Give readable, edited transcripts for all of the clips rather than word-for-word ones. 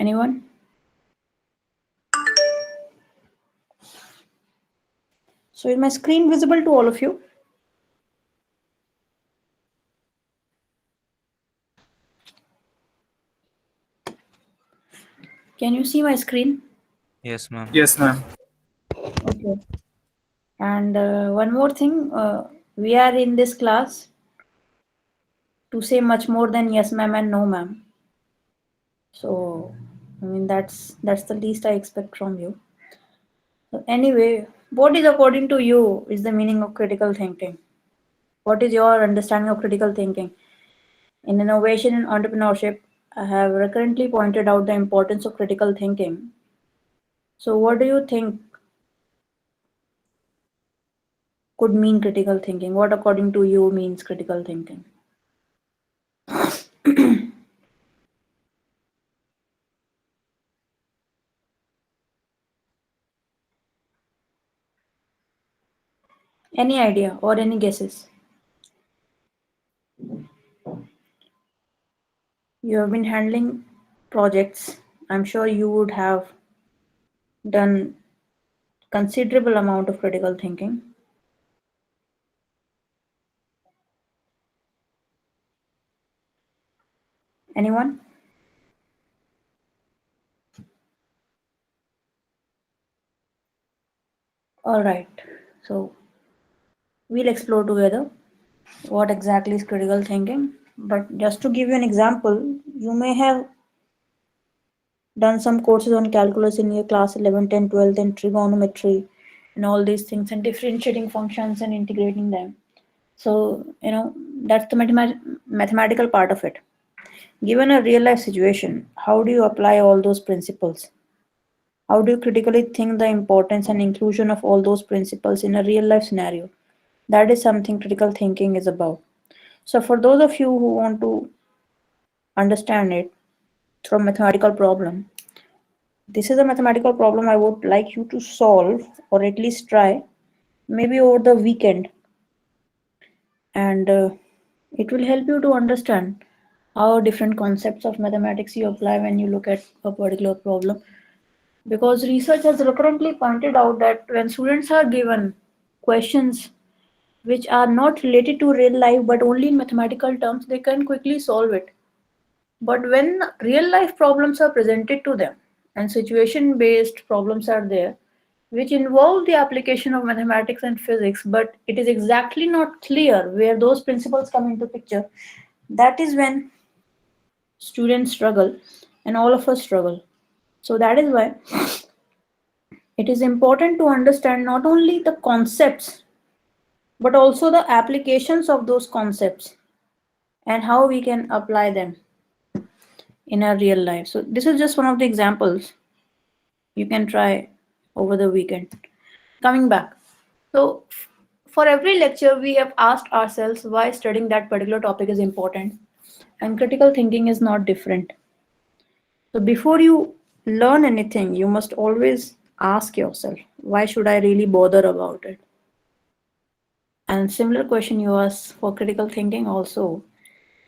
Anyone? So is my screen visible to all of you? Can you see my screen? Yes, ma'am. Yes, ma'am. Okay. And one more thing, we are in this class to say much more than yes ma'am and no ma'am. So I mean that's the least I expect from you. So anyway, what is according to you is the meaning of critical thinking? What is your understanding of critical thinking? In innovation and entrepreneurship, I have recurrently pointed out the importance of critical thinking. So what do you think could mean critical thinking? What according to you means critical thinking? Any idea or any guesses? You have been handling projects. I'm sure you would have done considerable amount of critical thinking. Anyone? All right. So we'll explore together what exactly is critical thinking. But just to give you an example, you may have done some courses on calculus in your class 11, 10, 12, and trigonometry and all these things and differentiating functions and integrating them. So, that's the mathematical part of it. Given a real life situation, how do you apply all those principles? How do you critically think the importance and inclusion of all those principles in a real life scenario? That is something critical thinking is about. So, for those of you who want to understand it through a mathematical problem, this is a mathematical problem I would like you to solve or at least try maybe over the weekend, and it will help you to understand how different concepts of mathematics you apply when you look at a particular problem. Because research has recurrently pointed out that when students are given questions which are not related to real life but only in mathematical terms, they can quickly solve it. But when real life problems are presented to them and situation based problems are there, which involve the application of mathematics and physics, but it is exactly not clear where those principles come into picture, that is when students struggle and all of us struggle. So that is why it is important to understand not only the concepts but also the applications of those concepts and how we can apply them in our real life. So this is just one of the examples you can try over the weekend. Coming back. So for every lecture we have asked ourselves why studying that particular topic is important, and critical thinking is not different. So before you learn anything, you must always ask yourself, why should I really bother about it? And similar question you ask for critical thinking also.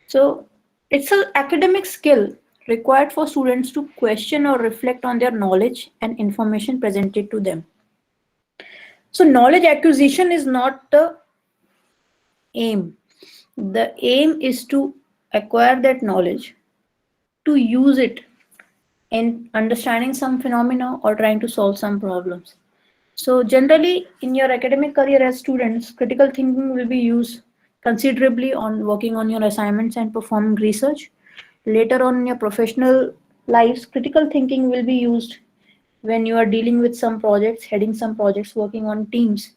So it's an academic skill required for students to question or reflect on their knowledge and information presented to them. So knowledge acquisition is not the aim. The aim is to acquire that knowledge, to use it in understanding some phenomena or trying to solve some problems. So generally in your academic career as students, critical thinking will be used considerably on working on your assignments and performing research. Later on in your professional lives, critical thinking will be used when you are dealing with some projects, heading some projects, working on teams,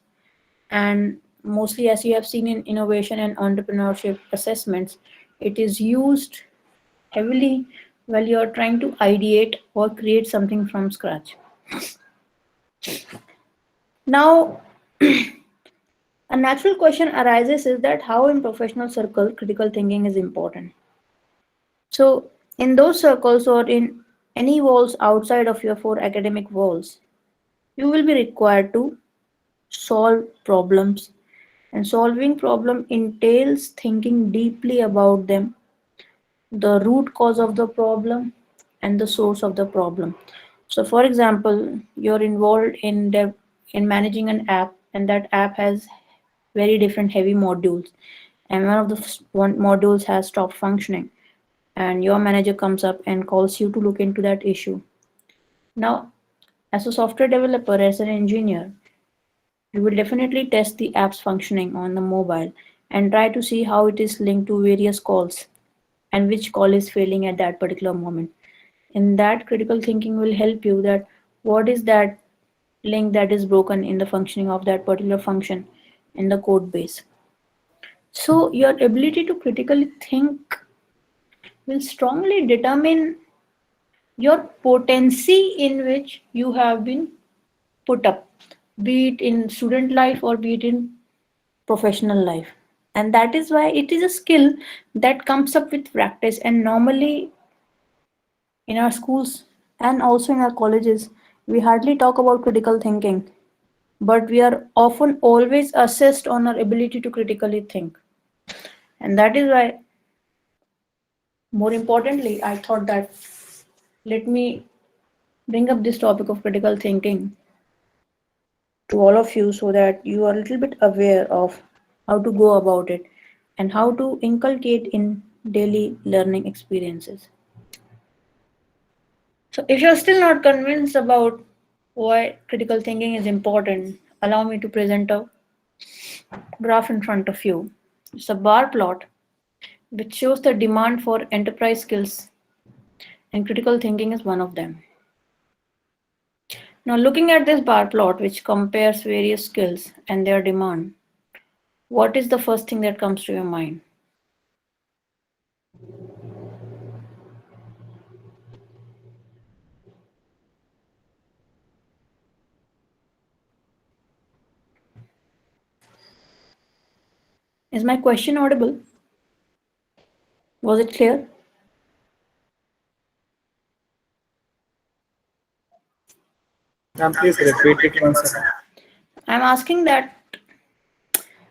and mostly as you have seen in innovation and entrepreneurship assessments, it is used heavily while you are trying to ideate or create something from scratch. Now, a natural question arises is that how in professional circle critical thinking is important. So in those circles or in any walls outside of your four academic walls, you will be required to solve problems, and solving problem entails thinking deeply about them, the root cause of the problem, and the source of the problem. So, for example, you're involved in managing an app, and that app has very different heavy modules, and one of the one modules has stopped functioning, and your manager comes up and calls you to look into that issue. Now, as a software developer, as an engineer, you will definitely test the app's functioning on the mobile and try to see how it is linked to various calls and which call is failing at that particular moment. In that, critical thinking will help you that what is that link that is broken in the functioning of that particular function in the code base. So your ability to critically think will strongly determine your potency in which you have been put up, be it in student life or be it in professional life. And that is why it is a skill that comes up with practice. And normally in our schools and also in our colleges, we hardly talk about critical thinking, but we are often always assessed on our ability to critically think. And that is why, more importantly, I thought that let me bring up this topic of critical thinking to all of you so that you are a little bit aware of how to go about it and how to inculcate in daily learning experiences. So, if you're still not convinced about why critical thinking is important, allow me to present a graph in front of you. It's a bar plot which shows the demand for enterprise skills, and critical thinking is one of them. Now, looking at this bar plot, which compares various skills and their demand, what is the first thing that comes to your mind? Is my question audible? Was it clear? Please repeat it once again. I'm asking that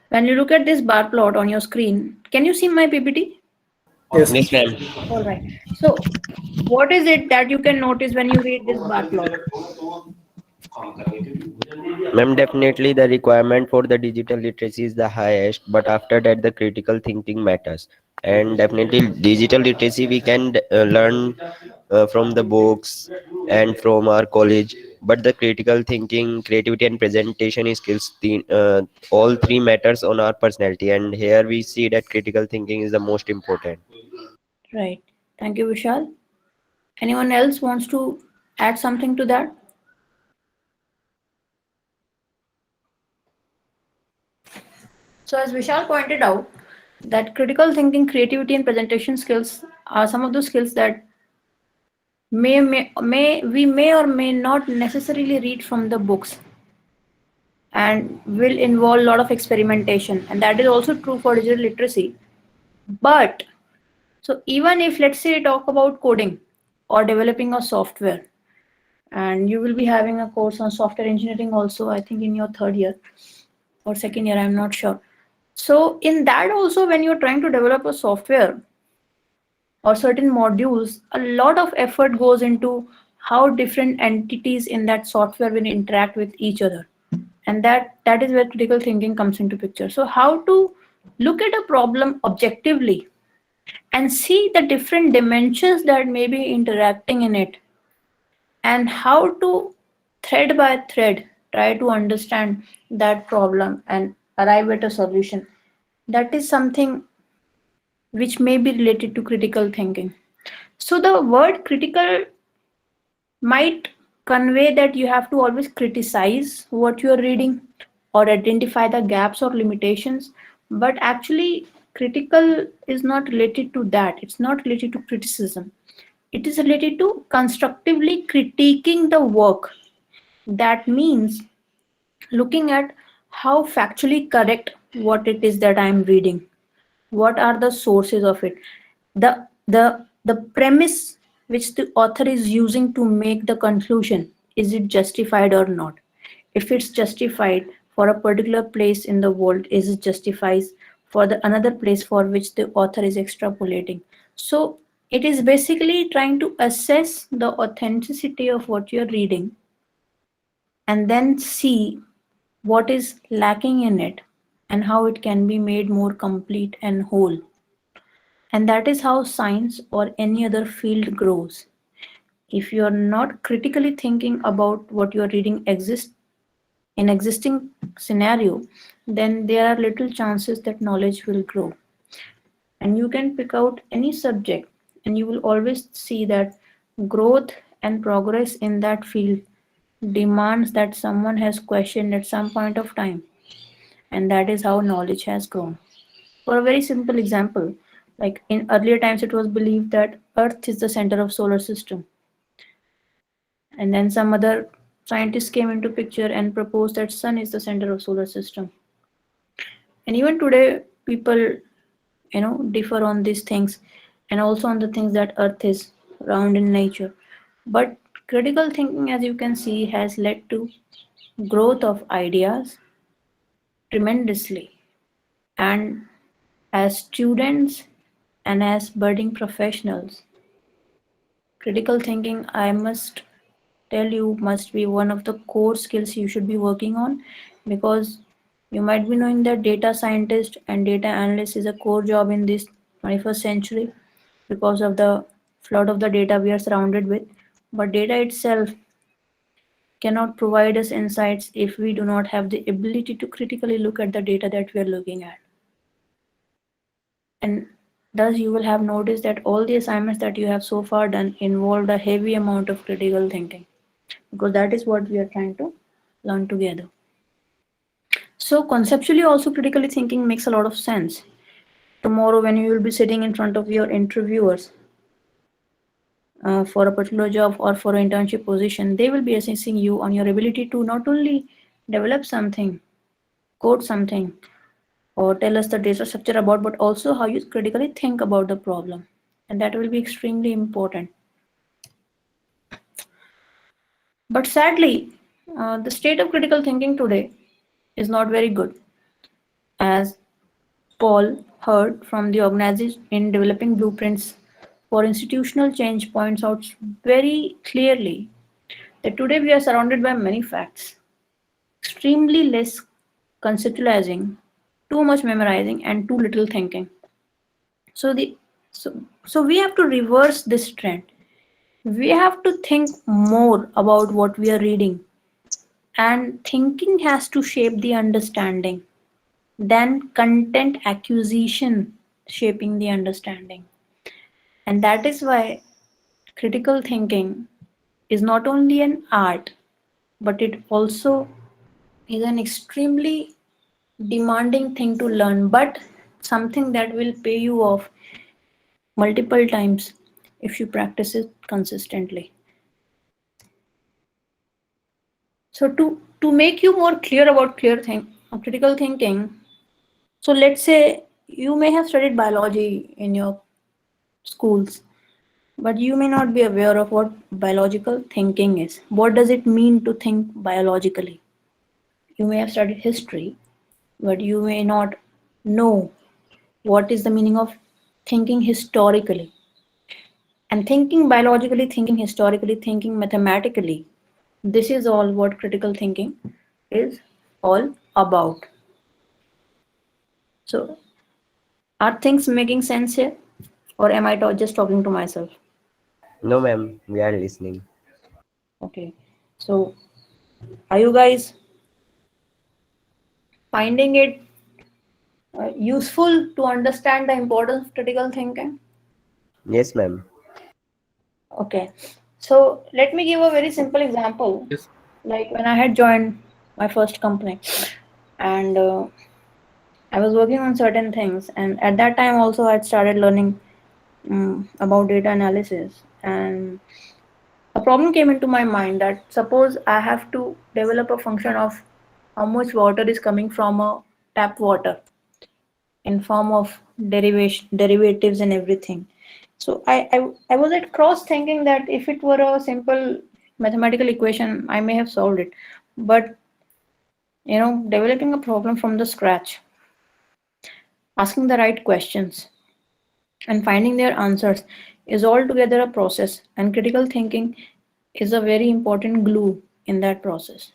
when you look at this bar plot on your screen, can you see my PPT? Yes, Yes, ma'am. All right. So, what is it that you can notice when you read this bar plot? Ma'am, definitely the requirement for the digital literacy is the highest, but after that, the critical thinking matters. And definitely, digital literacy we can learn from the books and from our college. But the critical thinking, creativity, and presentation skills, all three matters on our personality. And here we see that critical thinking is the most important. Right. Thank you, Vishal. Anyone else wants to add something to that? So, as Vishal pointed out, that critical thinking, creativity, and presentation skills are some of those skills that may or may not necessarily read from the books and will involve a lot of experimentation, and that is also true for digital literacy. But so even if, let's say, talk about coding or developing a software, and you will be having a course on software engineering also, I think in your third year or second year, I'm not sure. So in that also, when you're trying to develop a software or certain modules, a lot of effort goes into how different entities in that software will interact with each other, and that is where critical thinking comes into picture. So how to look at a problem objectively and see the different dimensions that may be interacting in it, and how to thread by thread try to understand that problem and arrive at a solution, that is something which may be related to critical thinking. So the word critical might convey that you have to always criticize what you are reading or identify the gaps or limitations, but actually critical is not related to that. It's not related to criticism. It is related to constructively critiquing the work. That means looking at how factually correct what it is that I am reading, what are the sources of it, the premise which the author is using to make the conclusion, is it justified or not? If it's justified for a particular place in the world, is it justifies for the another place for which the author is extrapolating? So It is basically trying to assess the authenticity of what you're reading and then see what is lacking in it and how it can be made more complete and whole. And that is how science or any other field grows. If you are not critically thinking about what you are reading exists in existing scenario, then there are little chances that knowledge will grow. And you can pick out any subject and you will always see that growth and progress in that field demands that someone has questioned at some point of time, and that is how knowledge has grown. For a very simple example, like in earlier times it was believed that earth is the center of solar system, and then some other scientists came into picture and proposed that sun is the center of solar system. And even today people differ on these things and also on the things that earth is round in nature. But critical thinking, as you can see, has led to growth of ideas tremendously. And as students and as budding professionals, critical thinking, I must tell you, must be one of the core skills you should be working on, because you might be knowing that data scientist and data analyst is a core job in this 21st century because of the flood of the data we are surrounded with. But data itself cannot provide us insights if we do not have the ability to critically look at the data that we are looking at. And thus, you will have noticed that all the assignments that you have so far done involved a heavy amount of critical thinking, because that is what we are trying to learn together. So, conceptually, also critically thinking makes a lot of sense. Tomorrow, when you will be sitting in front of your interviewers for a particular job or for an internship position, they will be assessing you on your ability to not only develop something, code something, or tell us the data structure about, but also how you critically think about the problem. And that will be extremely important. But sadly, the state of critical thinking today is not very good. As Paul Hurd from the organization in developing blueprints for institutional change points out very clearly that today we are surrounded by many facts, extremely less conceptualizing, too much memorizing, and too little thinking. So the so we have to reverse this trend. We have to think more about what we are reading, and thinking has to shape the understanding, then content acquisition shaping the understanding. And that is why critical thinking is not only an art, but it also is an extremely demanding thing to learn, but something that will pay you off multiple times if you practice it consistently. So to make you more clear about critical thinking, so let's say you may have studied biology in your schools, but you may not be aware of what biological thinking is. What does it mean to think biologically? You may have studied history, but you may not know what is the meaning of thinking historically. And thinking biologically, thinking historically, thinking mathematically, this is all what critical thinking is all about. So, are things making sense here? Or am I just talking to myself? No, ma'am, we are listening. Okay. So, are you guys finding it useful to understand the importance of critical thinking? Yes, ma'am. Okay. So, let me give a very simple example. Yes. Like when I had joined my first company, and I was working on certain things, and at that time also I had started learning about data analysis, and a problem came into my mind that suppose I have to develop a function of how much water is coming from a tap water in form of derivatives and everything. So I was at cross thinking that if it were a simple mathematical equation, I may have solved it. But developing a problem from the scratch, asking the right questions and finding their answers, is altogether a process, and critical thinking is a very important glue in that process.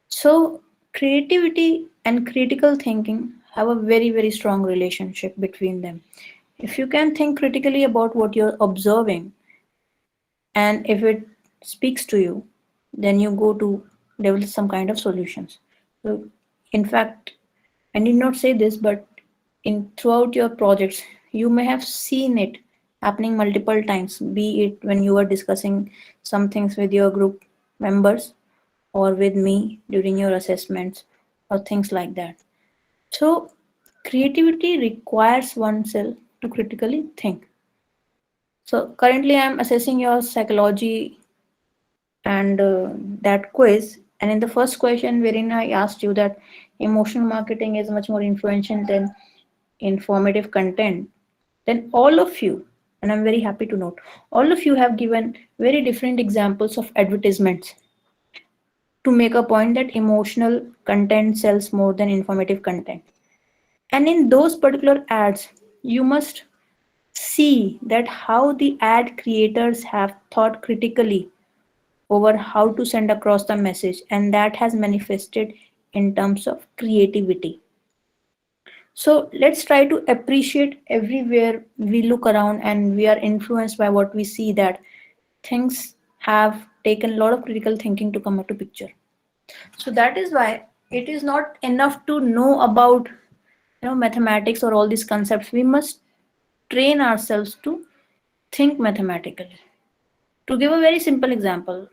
So, creativity and critical thinking have a very, very strong relationship between them. If you can think critically about what you're observing, and if it speaks to you, then you go to develop some kind of solutions. So, in fact, I need not say this, but in throughout your projects, you may have seen it happening multiple times, be it when you are discussing some things with your group members or with me during your assessments or things like that. So, creativity requires oneself to critically think. So, currently, I'm assessing your psychology and that quiz. And in the first question, wherein I asked you that emotional marketing is much more influential than informative content, then all of you, and I'm very happy to note, all of you have given very different examples of advertisements to make a point that emotional content sells more than informative content. And in those particular ads, you must see that how the ad creators have thought critically over how to send across the message, and that has manifested in terms of creativity. So let's try to appreciate everywhere we look around and we are influenced by what we see, that things have taken a lot of critical thinking to come into picture. So that is why it is not enough to know about mathematics or all these concepts. We must train ourselves to think mathematically. To give a very simple example,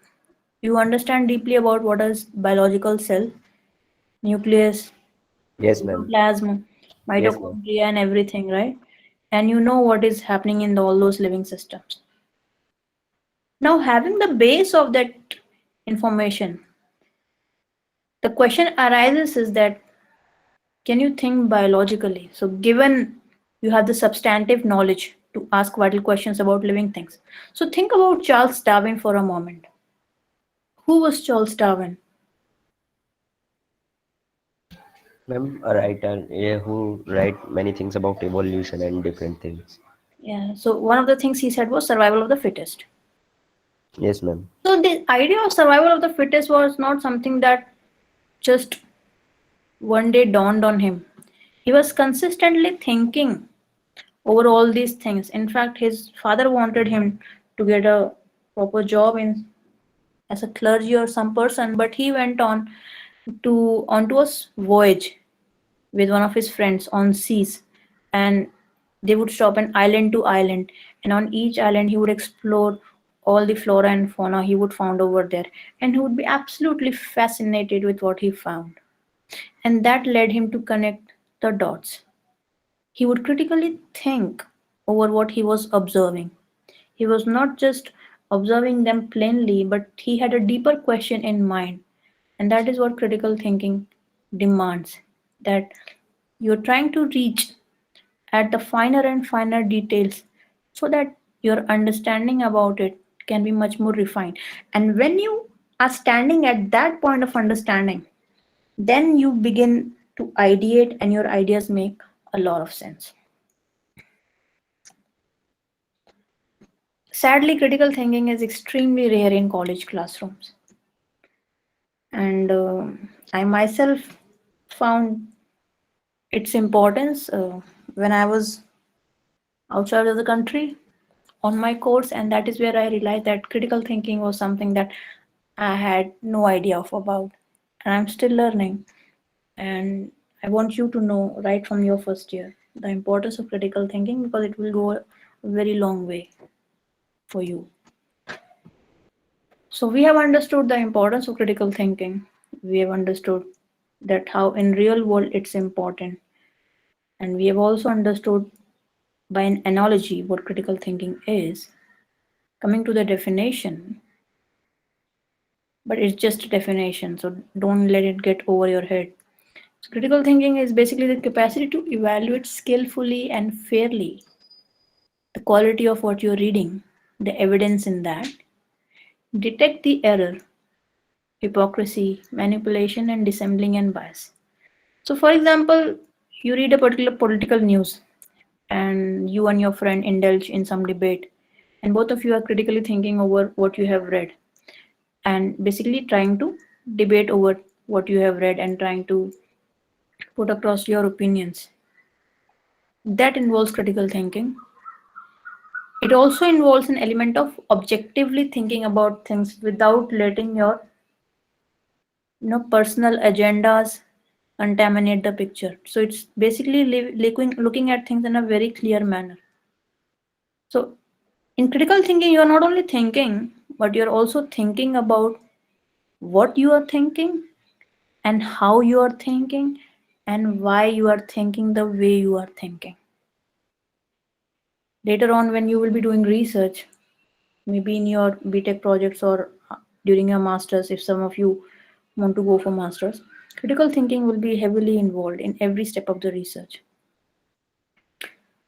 you understand deeply about what is biological cell, nucleus, Yes, ma'am. protoplasm, Yes, ma'am. mitochondria, and everything, right? And you know what is happening in all those living systems. Now, having the base of that information, the question arises is that can you think biologically? So, given you have the substantive knowledge to ask vital questions about living things. So, think about Charles Darwin for a moment. Who was Charles Darwin? Ma'am, a writer who write many things about evolution and different things. Yeah, so one of the things he said was survival of the fittest. Yes, ma'am. So, the idea of survival of the fittest was not something that just one day dawned on him. He was consistently thinking over all these things. In fact, his father wanted him to get a proper job in as a clergy or some person, but he went onto a voyage with one of his friends on seas, and they would stop an island to island, and on each island he would explore all the flora and fauna he would found over there, and he would be absolutely fascinated with what he found, and that led him to connect the dots. He would critically think over what he was observing. He was not just observing them plainly, but he had a deeper question in mind. And that is what critical thinking demands, that you're trying to reach at the finer and finer details so that your understanding about it can be much more refined. And when you are standing at that point of understanding, then you begin to ideate and your ideas make a lot of sense. Sadly, critical thinking is extremely rare in college classrooms. And I myself found its importance when I was outside of the country on my course, and that is where I realized that critical thinking was something that I had no idea of about, and I'm still learning. And I want you to know right from your first year the importance of critical thinking, because it will go a very long way for you. So we have understood the importance of critical thinking. We have understood that how in real world it's important, and we have also understood by an analogy what critical thinking is. Coming to the definition, but it's just a definition, so don't let it get over your head. So critical thinking is basically the capacity to evaluate skillfully and fairly the quality of what you're reading, the evidence in that, detect the error, hypocrisy, manipulation, and dissembling and bias. So, for example, you read a particular political news and you and your friend indulge in some debate. and both of you are critically thinking over what you have read and basically trying to debate over what you have read and trying to put across your opinions. That involves critical thinking. It also involves an element of objectively thinking about things without letting your personal agendas contaminate the picture. So it's basically looking at things in a very clear manner. So in critical thinking, you are not only thinking, but you're also thinking about what you are thinking and how you are thinking and why you are thinking the way you are thinking. Later on, when you will be doing research, maybe in your BTech projects or during your masters, if some of you want to go for masters, critical thinking will be heavily involved in every step of the research.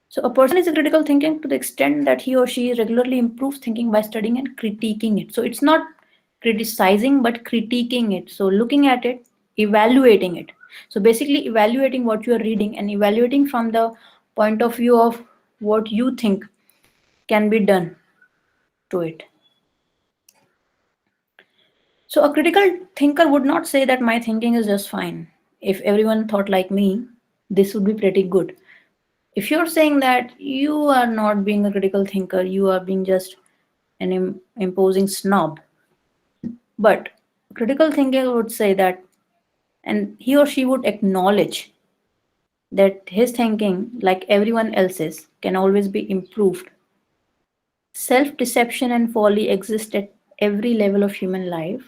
So a person is a critical thinking to the extent that he or she regularly improves thinking by studying and critiquing it. So it's not criticizing but critiquing it. So looking at it, evaluating it. So basically evaluating what you are reading and evaluating from the point of view of what you think can be done to it. So a critical thinker would not say that my thinking is just fine. If everyone thought like me, this would be pretty good. If you're saying that, you are not being a critical thinker, you are being just an imposing snob. But critical thinker would say that, and he or she would acknowledge that his thinking, like everyone else's, can always be improved. Self deception and folly exist at every level of human life.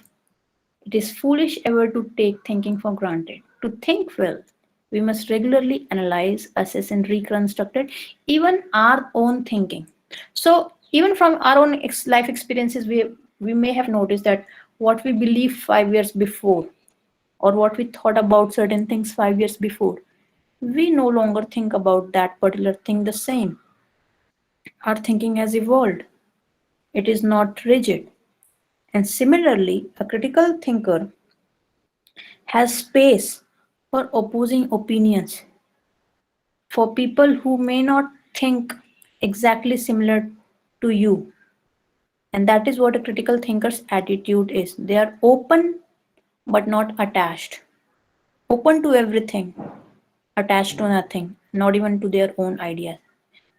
It is foolish ever to take thinking for granted. To think well, we must regularly analyze, assess, and reconstruct it, even our own thinking. So, even from our own life experiences, we may have noticed that what we believed 5 years before, or what we thought about certain things 5 years before, we no longer think about that particular thing the same. Our thinking has evolved, it is not rigid. And similarly, a critical thinker has space for opposing opinions, for people who may not think exactly similar to you. And that is what a critical thinker's attitude is. They are open but not attached. Open to everything, attached to nothing, not even to their own ideas.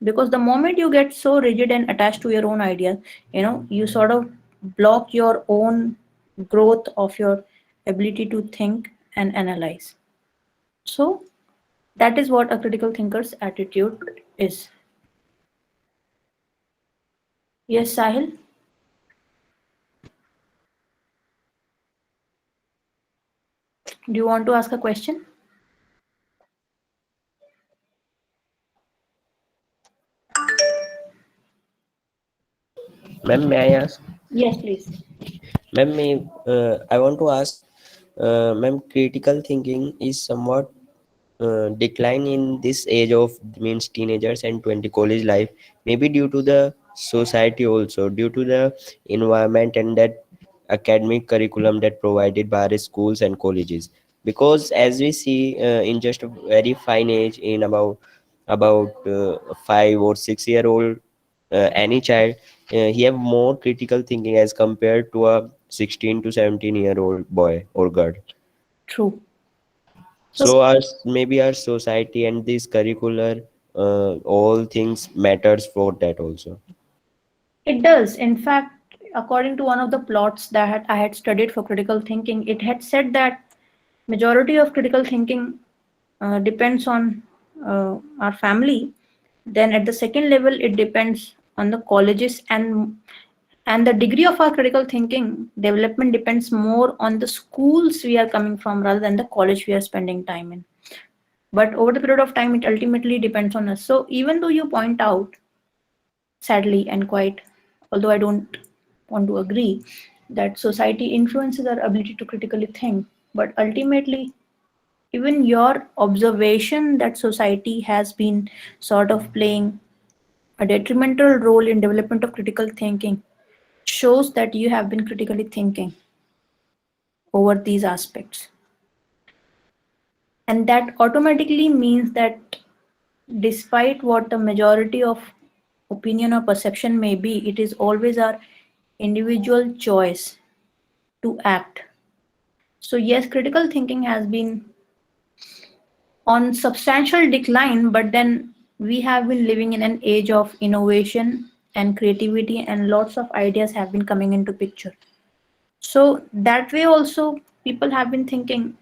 Because the moment you get so rigid and attached to your own ideas, you sort of block your own growth of your ability to think and analyze. So that is what a critical thinker's attitude is. Yes, Sahil, do you want to ask a question? Ma'am, may I ask? Yes, please. I want to ask, ma'am, critical thinking is somewhat decline in this age of means teenagers and 20 college life, maybe due to the society, also due to the environment and that academic curriculum that provided by our schools and colleges. Because as we see, in just a very fine age, in about 5 or 6 year old, any child, he have more critical thinking as compared to a 16 to 17-year-old boy or girl. True. So So our maybe our society and this curricular, all things matters for that also. it does. In fact, according to one of the plots that I had studied for critical thinking, it had said that majority of critical thinking depends on our family. Then at the second level, it depends on the colleges, and the degree of our critical thinking development depends more on the schools we are coming from rather than the college we are spending time in. But over the period of time, it ultimately depends on us. So even though you point out, sadly and quite, although I don't want to agree, that society influences our ability to critically think, but ultimately, even your observation that society has been sort of playing a detrimental role in development of critical thinking shows that you have been critically thinking over these aspects. And that automatically means that despite what the majority of opinion or perception may be, it is always our individual choice to act. So, yes, critical thinking has been on substantial decline, but then we have been living in an age of innovation and creativity, and lots of ideas have been coming into picture. So, that way also, people have been thinking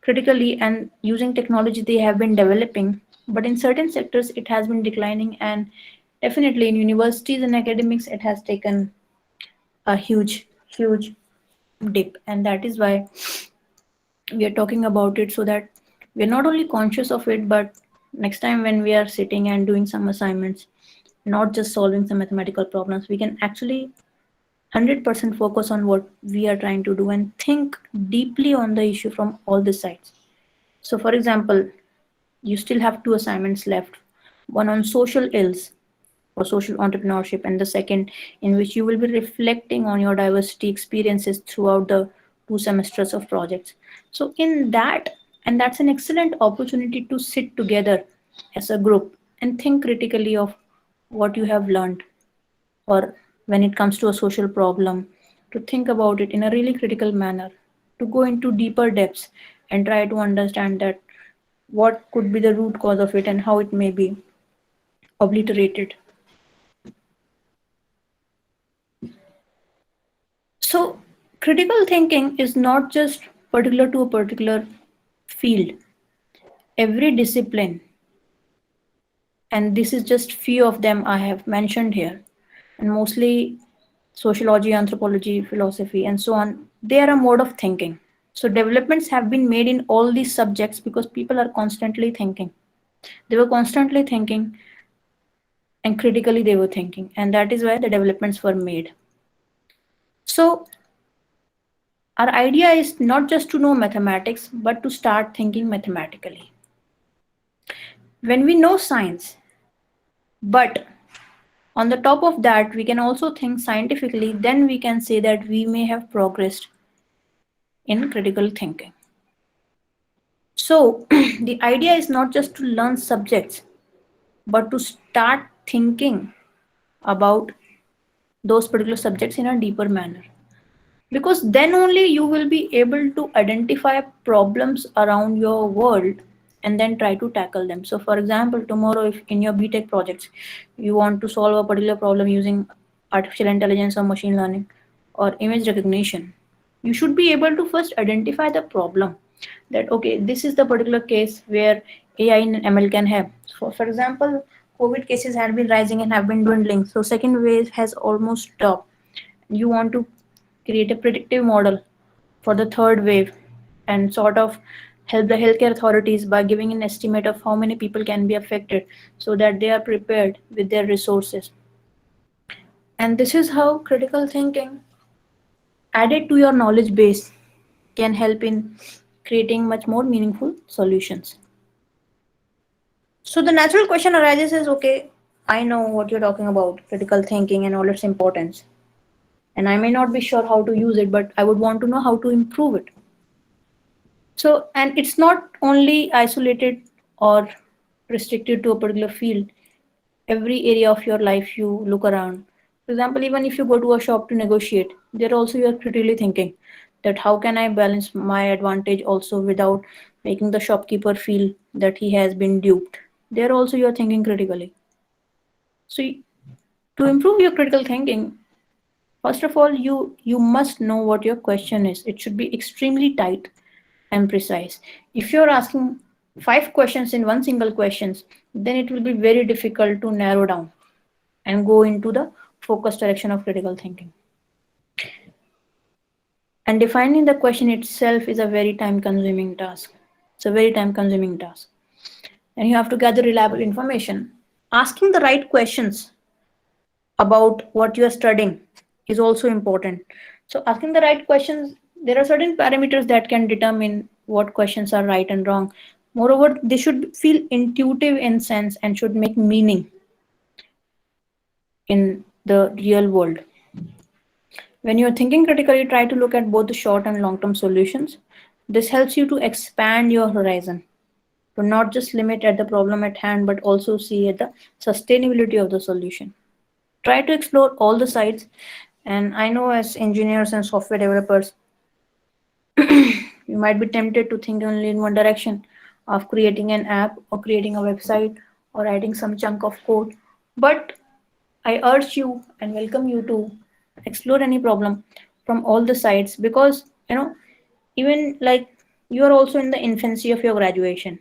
critically and using technology they have been developing, but in certain sectors it has been declining, and definitely in universities and academics it has taken a huge dip, and that is why we are talking about it, so that we are not only conscious of it, but next time when we are sitting and doing some assignments, not just solving some mathematical problems, we can actually 100% focus on what we are trying to do and think deeply on the issue from all the sides. So for example, you still have two assignments left, one on social ills or social entrepreneurship, and the second in which you will be reflecting on your diversity experiences throughout the 2 semesters of projects. So in that, and that's an excellent opportunity to sit together as a group and think critically of what you have learned, or when it comes to a social problem, to think about it in a really critical manner, to go into deeper depths and try to understand that what could be the root cause of it and how it may be obliterated. So, critical thinking is not just particular to a particular field. Every discipline, and this is just few of them I have mentioned here, and mostly sociology, anthropology, philosophy, and so on, they are a mode of thinking. So, developments have been made in all these subjects because people are constantly thinking. They were constantly thinking, and critically they were thinking, and that is why the developments were made. So, our idea is not just to know mathematics, but to start thinking mathematically. When we know science, but on the top of that, we can also think scientifically, then we can say that we may have progressed in critical thinking. So, the idea is not just to learn subjects, but to start thinking about those particular subjects in a deeper manner. Because then only you will be able to identify problems around your world and then try to tackle them. So for example, tomorrow if in your BTech projects you want to solve a particular problem using artificial intelligence or machine learning or image recognition, you should be able to first identify the problem, that okay, this is the particular case where AI and ML can help. For example, COVID cases have been rising and have been dwindling, so second wave has almost stopped. You want to create a predictive model for the third wave and sort of help the healthcare authorities by giving an estimate of how many people can be affected so that they are prepared with their resources. And this is how critical thinking added to your knowledge base can help in creating much more meaningful solutions. So the natural question arises is, okay, I know what you're talking about, critical thinking and all its importance. And I may not be sure how to use it, but I would want to know how to improve it. So, and it's not only isolated or restricted to a particular field. Every area of your life you look around. For example, even if you go to a shop to negotiate, there also you are critically thinking that how can I balance my advantage also without making the shopkeeper feel that he has been duped. There also you are thinking critically. So to improve your critical thinking, first of all, you must know what your question is. It should be extremely tight and precise. If you're asking 5 questions in one single questions, then it will be very difficult to narrow down and go into the focused direction of critical thinking. And defining the question itself is a very time consuming task. It's a very time consuming task. And you have to gather reliable information. Asking the right questions about what you are studying is also important. So asking the right questions, there are certain parameters that can determine what questions are right and wrong. Moreover, they should feel intuitive in sense and should make meaning in the real world. When you're thinking critically, try to look at both the short and long term solutions. This helps you to expand your horizon. to not just limit at the problem at hand, but also see at the sustainability of the solution. Try to explore all the sides. And I know as engineers and software developers, you might be tempted to think only in one direction of creating an app or creating a website or writing some chunk of code. But I urge you and welcome you to explore any problem from all the sides, because even like you are also in the infancy of your graduation,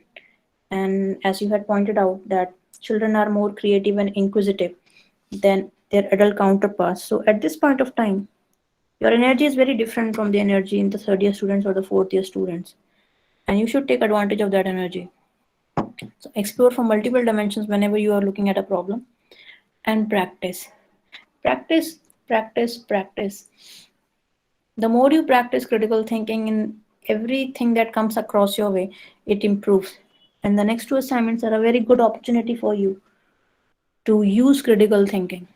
and as you had pointed out that children are more creative and inquisitive than their adult counterparts. So at this point of time, your energy is very different from the energy in the third year students or the fourth year students, and you should take advantage of that energy. So explore from multiple dimensions whenever you are looking at a problem, and practice. Practice, practice, practice. The more you practice critical thinking in everything that comes across your way, it improves. And the next two assignments are a very good opportunity for you to use critical thinking.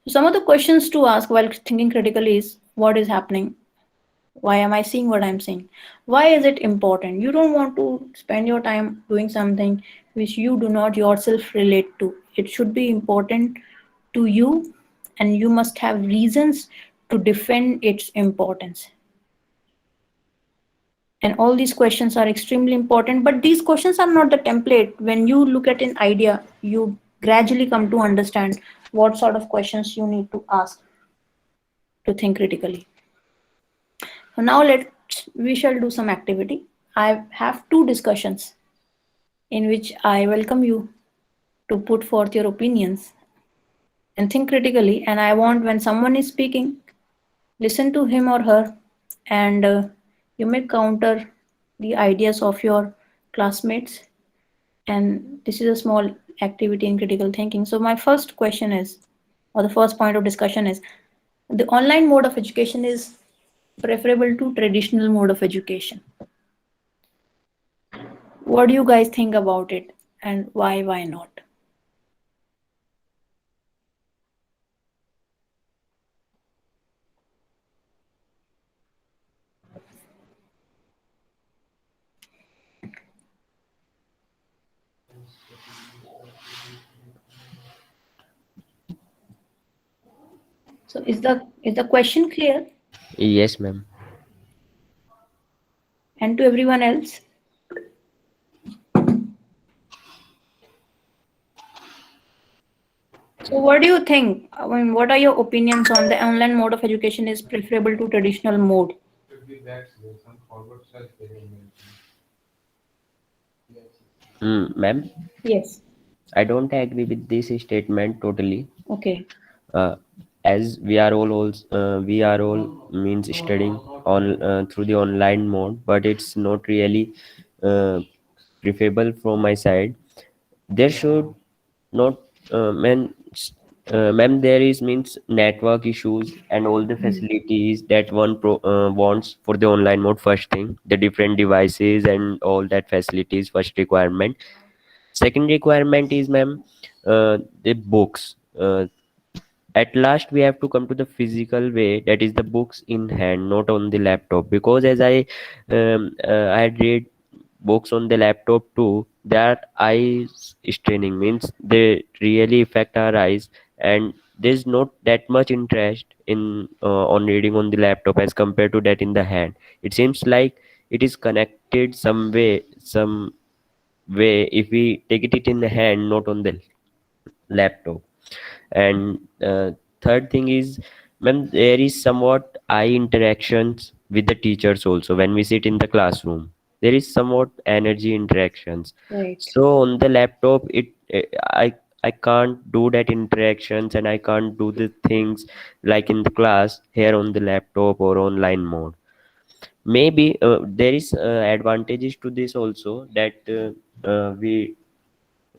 So some of the questions to ask while thinking critically is, what is happening? Why am I seeing what I'm seeing? Why is it important? You don't want to spend your time doing something which you do not yourself relate to. It should be important to you, and you must have reasons to defend its importance. And all these questions are extremely important, but these questions are not the template. When you look at an idea, you gradually come to understand what sort of questions you need to ask to think critically. So now we shall do some activity. I have two discussions in which I welcome you to put forth your opinions and think critically. And I want, when someone is speaking, listen to him or her, and you may counter the ideas of your classmates. And this is a small activity in critical thinking. So my first question is, or the first point of discussion is, the online mode of education is preferable to traditional mode of education. What do you guys think about it, and why not? So is the question clear? Yes, ma'am. And to everyone else? So what do you think? I mean, what are your opinions on the online mode of education is preferable to traditional mode? Ma'am, Yes. I don't agree with this statement totally. Okay. Uh, as we are all means studying on through the online mode, but it's not really uh, preferable from my side. There should not ma'am, there is means network issues and all the facilities that one wants for the online mode. First thing, the different devices and all that facilities, first requirement. Second requirement is, ma'am, the books. At last we have to come to the physical way, that is the books in hand, not on the laptop, because as I had read books on the laptop too, that eyes straining means they really affect our eyes, and there's not that much interest in on reading on the laptop as compared to that in the hand. It seems like it is connected some way if we take it in the hand, not on the laptop. And third thing is, ma'am, there is somewhat eye interactions with the teachers also when we sit in the classroom. There is somewhat energy interactions. Right. So on the laptop, I can't do that interactions, and I can't do the things like in the class here on the laptop or online mode. Maybe there is advantages to this also, that we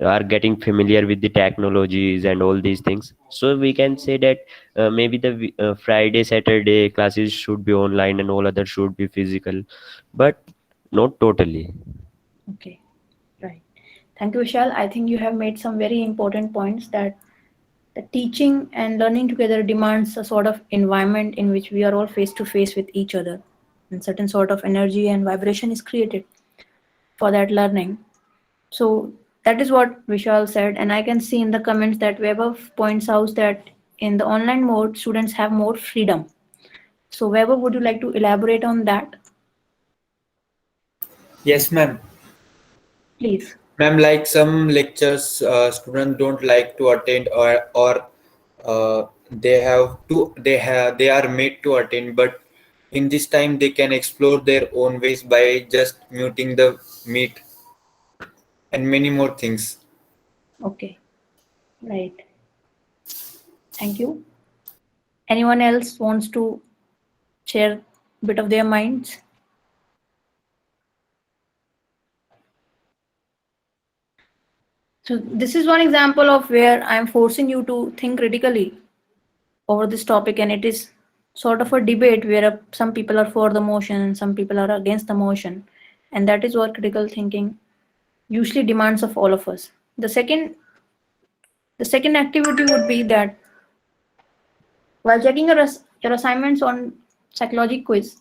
are getting familiar with the technologies and all these things. So we can say that maybe the Friday Saturday classes should be online and all others should be physical, but not totally. Okay. Right. Thank you, Vishal. I think you have made some very important points, that the teaching and learning together demands a sort of environment in which we are all face to face with each other, and certain sort of energy and vibration is created. for that learning. So that is what Vishal said, and I can see in the comments that Weber points out that in the online mode, students have more freedom. So Weber, would you like to elaborate on that, Yes, ma'am. please? Ma'am, like some lectures, students don't like to attend, or they are made to attend, but in this time they can explore their own ways by just muting the meet and many more things. Okay, right. Thank you. Anyone else wants to share a bit of their minds? So this is one example of where I am forcing you to think critically over this topic, and it is sort of a debate where some people are for the motion and some people are against the motion, and that is what critical thinking usually demands of all of us. The second activity would be that while checking your assignments on psychology quiz,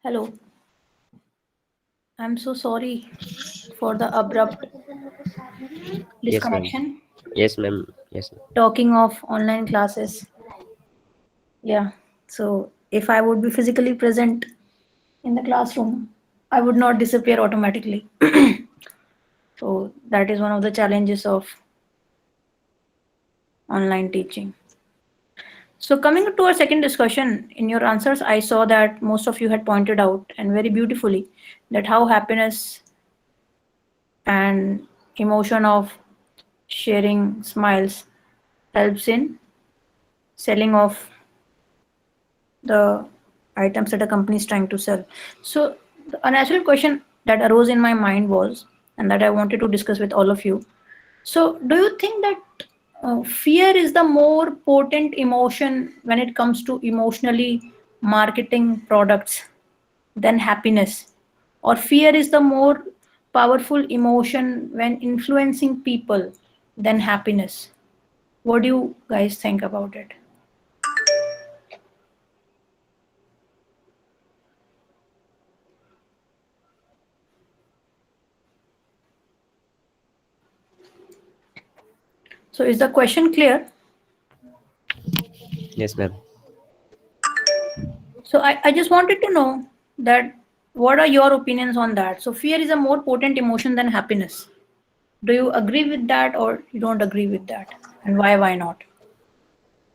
Hello. I'm so sorry for the abrupt Yes, ma'am. disconnection. Yes, ma'am. Yes, ma'am. Talking of online classes, yeah. So if I would be physically present in the classroom, I would not disappear automatically. So that is one of the challenges of online teaching. So coming to our second discussion, in your answers, I saw that most of you had pointed out and very beautifully that how happiness and emotion of sharing smiles helps in selling of the items that a company is trying to sell. So a natural question that arose in my mind was, and that I wanted to discuss with all of you. So do you think that fear is the more potent emotion when it comes to emotionally marketing products than happiness? Or fear is the more powerful emotion when influencing people than happiness? What do you guys think about it? So is the question clear? Yes, ma'am. So I just wanted to know that what are your opinions on that? So fear is a more potent emotion than happiness. Do you agree with that or you don't agree with that? And why not?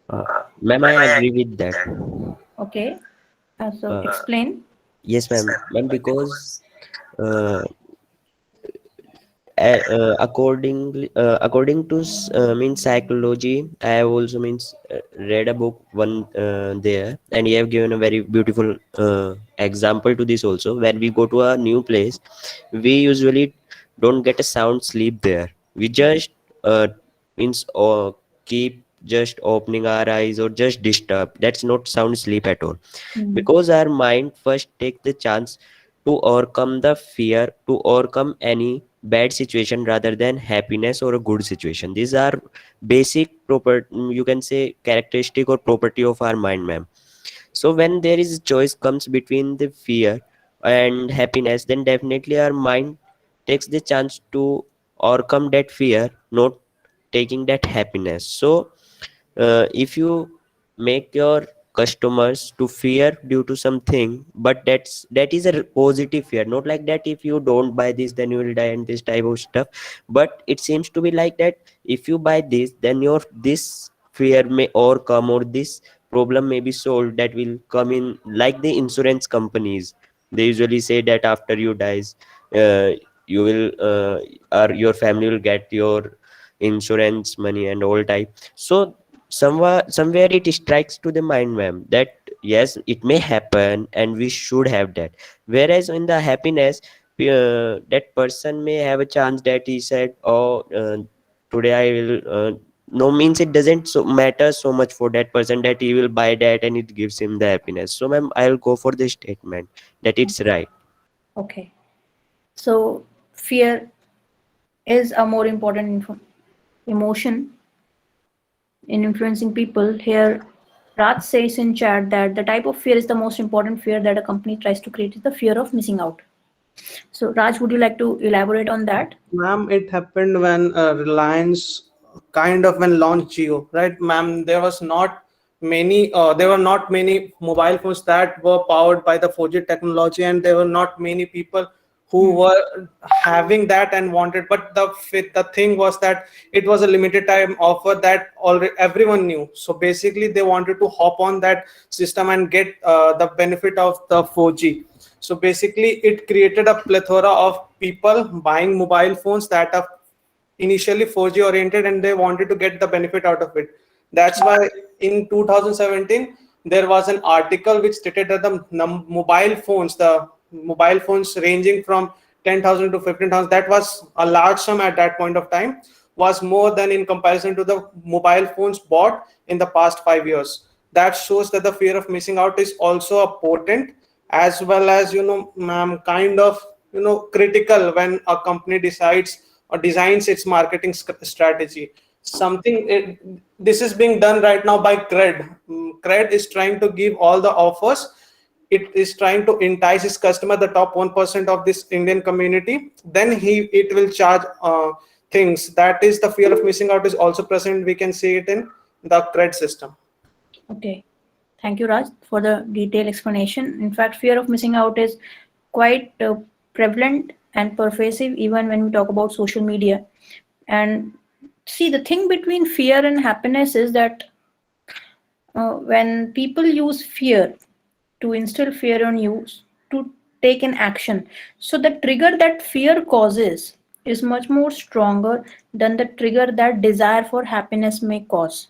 Uh, Ma'am, I agree with that. Okay. So Uh, explain. yes, ma'am. Ma'am, because uh, according to means psychology, I have also means read a book one there, and he have given a very beautiful example to this also. When we go to a new place, we usually don't get a sound sleep there. We just means keep just opening our eyes or just disturb. That's not sound sleep at all, Mm. because our mind first take the chance to overcome the fear, to overcome any bad situation rather than happiness or a good situation. These are basic proper, you can say, characteristic or property of our mind, ma'am. So when there is a choice comes between the fear and happiness, then definitely our mind takes the chance to overcome that fear, not taking that happiness. So if you make your customers to fear due to something, but that is a positive fear, not like that if you don't buy this then you will die and this type of stuff. But it seems to be like that if you buy this, then your this fear may overcome, or this problem may be solved. That will come in like the insurance companies. They usually say that after you dies, uh, you will or your family will get your insurance money and all type. So somewhere it strikes to the mind, ma'am, that yes, it may happen and we should have that. Whereas in the happiness, that person may have a chance that he said, oh, today I will no means it doesn't so matter so much for that person that he will buy that and it gives him the happiness. So ma'am, I'll go for the statement that it's right. Okay. So fear is a more important emotion in influencing people. Here, Raj says in chat that the type of fear is the most important fear that a company tries to create is the fear of missing out. So Raj, would you like to elaborate on that? Ma'am, it happened when Reliance kind of when launched Jio, right, ma'am? There were not many mobile phones that were powered by the 4G technology, and there were not many people who were having that and wanted. But the thing was that it was a limited time offer that already everyone knew. So basically, they wanted to hop on that system and get the benefit of the 4G. So basically, it created a plethora of people buying mobile phones that are initially 4G oriented and they wanted to get the benefit out of it. That's why in 2017, there was an article which stated that the mobile phones ranging from 10,000 to 15,000, that was a large sum at that point of time, was more than in comparison to the mobile phones bought in the past 5 years. That shows that the fear of missing out is also a potent, as well as ma'am, kind of critical when a company decides or designs its marketing strategy. This is being done right now by Cred. Cred is trying to give all the offers it is trying to entice his customer, the top 1% of this Indian community, then it will charge things. That is the fear of missing out is also present. We can see it in the credit system. Okay. Thank you, Raj, for the detailed explanation. In fact, fear of missing out is quite prevalent and pervasive even when we talk about social media. And see, the thing between fear and happiness is that when people use fear to instill fear on you to take an action, so the trigger that fear causes is much more stronger than the trigger that desire for happiness may cause.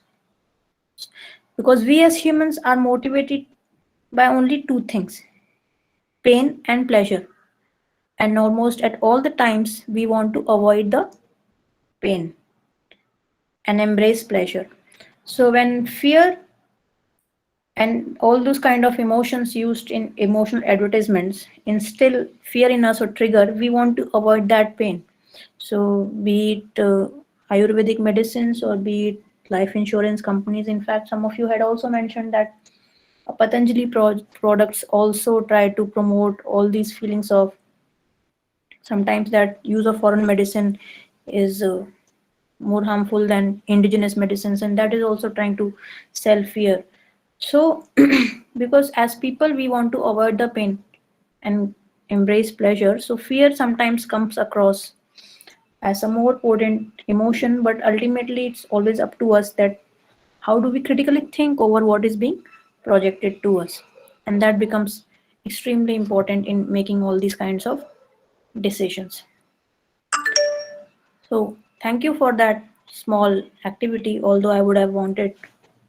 Because we as humans are motivated by only two things: pain and pleasure. And almost at all the times, we want to avoid the pain and embrace pleasure. So, when fear and all those kind of emotions used in emotional advertisements instill fear in us or trigger, we want to avoid that pain. So, be it Ayurvedic medicines or be it life insurance companies. In fact, some of you had also mentioned that Patanjali products also try to promote all these feelings of sometimes that use of foreign medicine is more harmful than indigenous medicines, and that is also trying to sell fear. So, because as people we want to avoid the pain and embrace pleasure, so fear sometimes comes across as a more potent emotion, but ultimately it's always up to us that how do we critically think over what is being projected to us, and that becomes extremely important in making all these kinds of decisions. So thank you for that small activity, although I would have wanted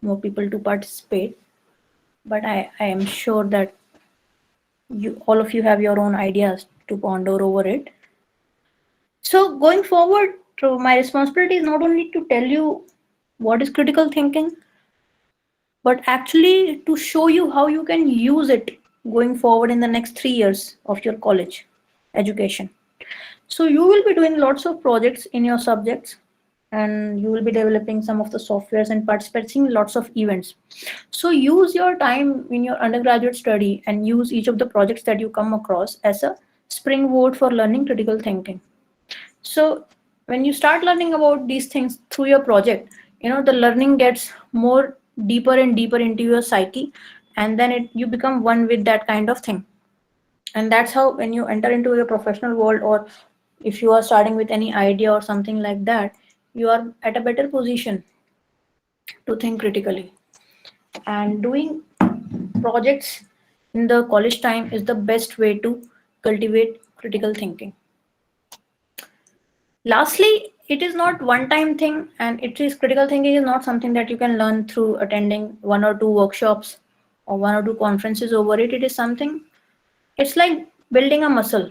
more people to participate, but I am sure that you all of you have your own ideas to ponder over it. So going forward, so my responsibility is not only to tell you what is critical thinking, but actually to show you how you can use it going forward in the next 3 years of your college education. So you will be doing lots of projects in your subjects, and you will be developing some of the softwares and participating in lots of events. So use your time in your undergraduate study and use each of the projects that you come across as a springboard for learning critical thinking. So when you start learning about these things through your project, the learning gets more deeper and deeper into your psyche, and then you become one with that kind of thing. And that's how when you enter into your professional world, or if you are starting with any idea or something like that, you are at a better position to think critically. And doing projects in the college time is the best way to cultivate critical thinking. Lastly, it is not one time thing, and it is critical thinking is not something that you can learn through attending one or two workshops or one or two conferences over it. It is something, it's like building a muscle.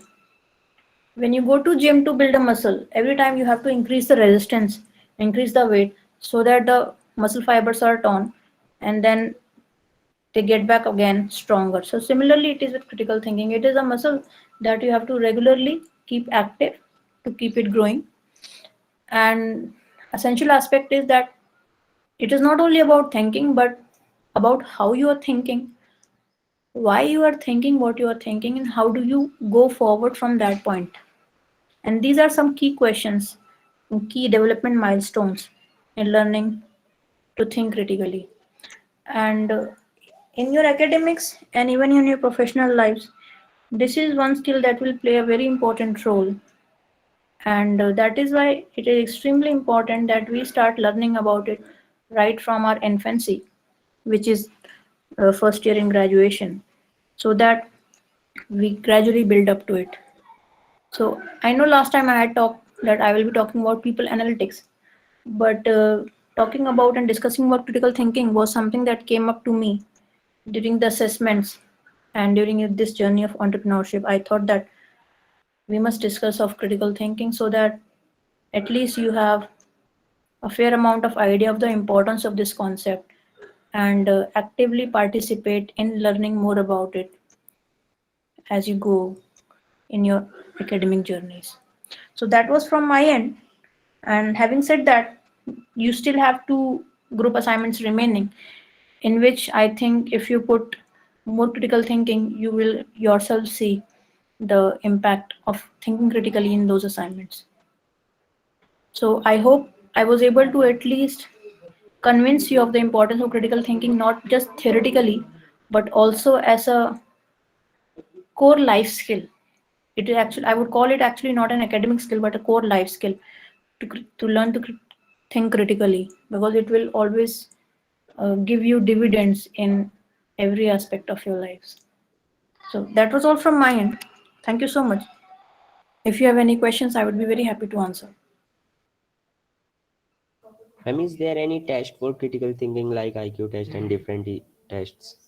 When you go to gym to build a muscle, every time you have to increase the resistance, increase the weight, so that the muscle fibers are torn, and then they get back again stronger. So similarly it is with critical thinking. It is a muscle that you have to regularly keep active to keep it growing. And essential aspect is that it is not only about thinking, but about how you are thinking, why you are thinking what you are thinking, and how do you go forward from that point. And these are some key questions and key development milestones in learning to think critically. And in your academics and even in your professional lives, this is one skill that will play a very important role. And that is why it is extremely important that we start learning about it right from our infancy, which is first year in graduation, so that we gradually build up to it. So I know last time I had talked that I will be talking about people analytics, but talking about and discussing about critical thinking was something that came up to me during the assessments and during this journey of entrepreneurship. I thought that we must discuss of critical thinking so that at least you have a fair amount of idea of the importance of this concept, and actively participate in learning more about it as you go in your academic journeys. So that was from my end. And having said that, you still have two group assignments remaining, in which I think if you put more critical thinking, you will yourself see the impact of thinking critically in those assignments. So I hope I was able to at least convince you of the importance of critical thinking, not just theoretically, but also as a core life skill. It is actually, I would call it actually not an academic skill, but a core life skill to learn to think critically, because it will always give you dividends in every aspect of your lives. So that was all from my end. Thank you so much. If you have any questions, I would be very happy to answer. Ma'am, is there any test for critical thinking like IQ test and different tests?